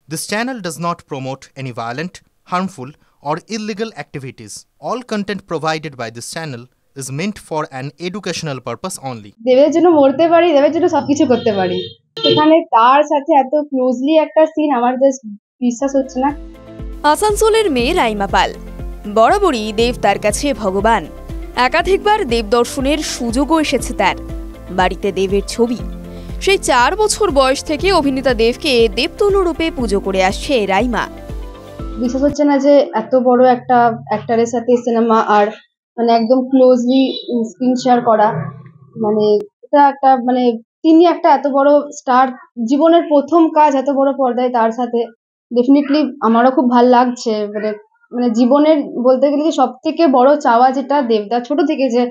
This channel does not promote any violent, harmful, or illegal activities. All content provided by this channel is meant for an educational purpose only. দেবের জন্য মরতে পারি, দেবের জন্য সবকিছু করতে পারি। এখানে তার সাথে এত ক্লোজলি একটা সিন আমার জাস্ট বিশ্বাস হচ্ছে না। আসানসোলের মেয়ে রাইমা পাল। বরাবরই দেব তার কাছে ভগবান। একাধিকবার দেব দর্শনের সুযোগও এসেছে তার। বাড়িতে দেবের ছবি। সেই 4 বছর বয়স থেকে অভিনেতা দেবকে দেবতুল্য রূপে পুজো করে আসছে রাইমা। বিশ্বাস হচ্ছে না যে এত বড় একটা অ্যাক্টরের সাথে সিনেমা আর মানে একদম ক্লোজলি স্ক্রিন শেয়ার করা, মানে এটা একটা মানে তিনি একটা এত বড় স্টার, জীবনের প্রথম কাজ এত বড় পর্দায় তার সাথে। ডেফিনেটলি আমারও খুব ভালো লাগছে। মানে জীবনের বলতে গেলে যে সব থেকে বড় চাওয়া যেটা দেবদা ছোট থেকে, যে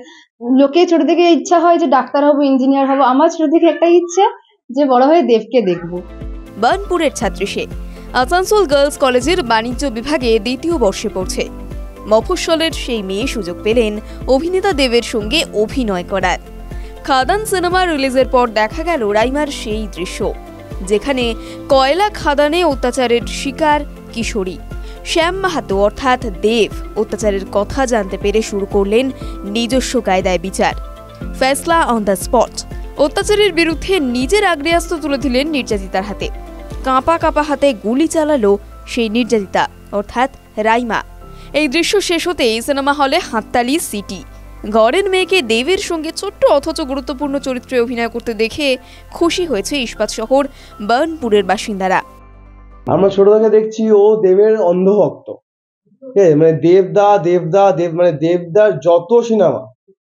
লোকে ছোট থেকে ইচ্ছা হয় যে ডাক্তার হবো, ইঞ্জিনিয়ার হবো, আমার ছোট থেকে একটা ইচ্ছে যে বড় হয়ে দেবকে দেখবো। বার্নপুরের ছাত্রী সে। আসানসোল গার্লস কলেজের বাণিজ্য বিভাগে 2য় বর্ষে পড়ছে। মফস্বলের সেই মেয়ে সুযোগ পেলেন অভিনেতা দেবের সঙ্গে অভিনয় করার। খাদান সিনেমা রিলিজের পর দেখা গেল রাইমার সেই দৃশ্য, যেখানে কয়লা খাদানে অত্যাচারের শিকার কিশোরী শ্যাম মাহাতো অর্থাৎ দেব অত্যাচারের কথা জানতে পেরে শুরু করলেন নিজস্ব কায়দায় বিচার। ফেসলা অন দ্য স্পট। অত্যাচারের বিরুদ্ধে নিজের আগ্নেয়াস্ত্র তুলে দিলেন নির্যাতিতার হাতে। কাঁপা কাঁপা হাতে গুলি চালালো সেই নির্যাতিতা অর্থাৎ রাইমা। এই দৃশ্য শেষ হতেই সিনেমা হলে হাততালি সিটি। ঘরের মেয়েকে দেবের সঙ্গে ছোট্ট অথচ গুরুত্বপূর্ণ চরিত্রে অভিনয় করতে দেখে খুশি হয়েছে ইস্পাত শহর বার্নপুরের বাসিন্দারা। আমরা ছোট থেকে দেখছি ও দেবের অন্ধভক্ত। মানে দেব মানে দেবদার যত সিনেমা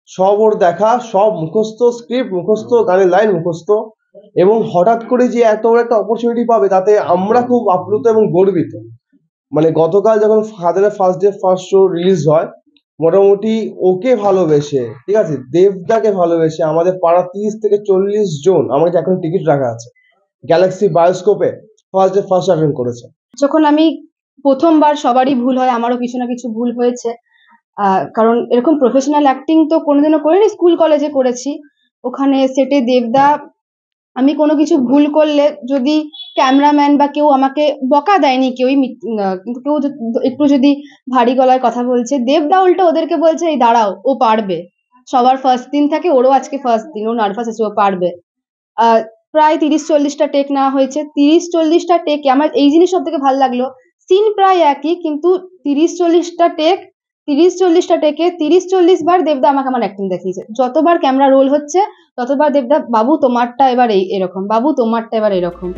সব ওর দেখা, সব মুখস্থ, স্ক্রিপ্ট মুখস্থ, গানের লাইন মুখস্থ, এবং হঠাৎ করে যে এত বড় একটা অপরচুনিটি পাবে তাতে আমরা খুব আপ্লুত এবং গর্বিত। মানে গতকাল যখন ফাদারের ফার্স্ট শো রিলিজ হয়, মোটামুটি ওকে ভালোবেসে, ঠিক আছে, দেবদাকে ভালোবেসে আমাদের পাড়া 30 থেকে 40 জন আমাকে এখন টিকিট রাখা আছে গ্যালাক্সি বায়োস্কোপে ফার্স্ট অ্যাটেন্ড করেছে। যখন আমি প্রথমবার, সবারই ভুল হয়, আমারও কিছু না কিছু ভুল হয়েছে, কারণ এরকম প্রফেশনাল অ্যাক্টিং তো কোনোদিনও করিনি, স্কুল কলেজে করেছি। ওখানে সেটে দেবদা, আমি কোনো কিছু ভুল করলে যদি ক্যামেরাম্যান বা কেউ আমাকে বকা দেয়নি, কেউই, কিন্তু কেউ একটু যদি ভারী গলায় কথা বলছে, দেবদা উল্টো ওদেরকে বলছে এই দাঁড়াও, ও পারবে। সবার ফার্স্ট দিন থাকে, ওরও আজকে ফার্স্ট দিন, ও নার্ভাস আছে, ও পারবে। প্রায় 30-40টা টেক নেওয়া হয়েছে। 30-40টা টেকে আমার এই জিনিস সব থেকে ভালো লাগলো, সিন প্রায় একই, কিন্তু 30-40টা টেকে 30-40 বার দেবদা আমাকে আমার অ্যাক্টিং দেখিয়েছে। যতবার ক্যামেরা রোল হচ্ছে ততবার দেবদা, বাবু তোমারটা এবার এরকম, বাবু তোমারটা এবার এরকম।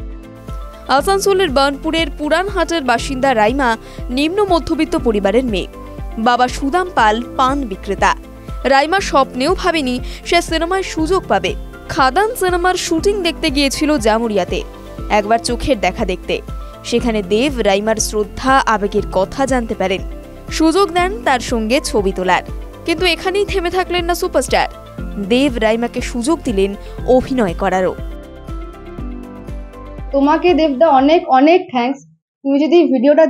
আসানসোলের বার্নপুরের পুরানহাটের বাসিন্দা রাইমা নিম্ন মধ্যবিত্ত পরিবারের মেয়ে। বাবা সুদাম পাল পান বিক্রেতা। রাইমা স্বপ্নেও ভাবেনি সে সিনেমায় সুযোগ পাবে। খাদান সিনেমার শুটিং দেখতে গিয়েছিল জামুরিয়াতে, একবার চোখের দেখা দেখতে। সেখানে দেব রাইমার শ্রদ্ধা আবেগের কথা জানতে পারেন, সুযোগ দেন তার সঙ্গে ছবি তোলার। কিন্তু এখানেই থেমে থাকলেন না সুপারস্টার। দেব রাইমাকে সুযোগ দিলেন অভিনয় করারও। তোমাকে দেবদা অনেক অনেক থ্যাঙ্কস। তুমি যদি ভিডিওটা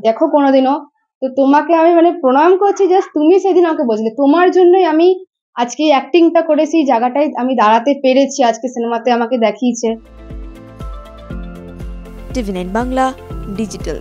দেখো কোনোদিনও, তো তোমাকে আমি মানে প্রণাম করছি। জাস্ট তুমি সেদিন আমাকে বলছিলে, তোমার জন্যই আমি আজকে অ্যাক্টিংটা করেছি, জায়গাটায় আমি দাঁড়াতে পেরেছি, আজকে সিনেমাতে আমাকে দেখিয়েছে। টিভি9 বাংলা ডিজিটাল।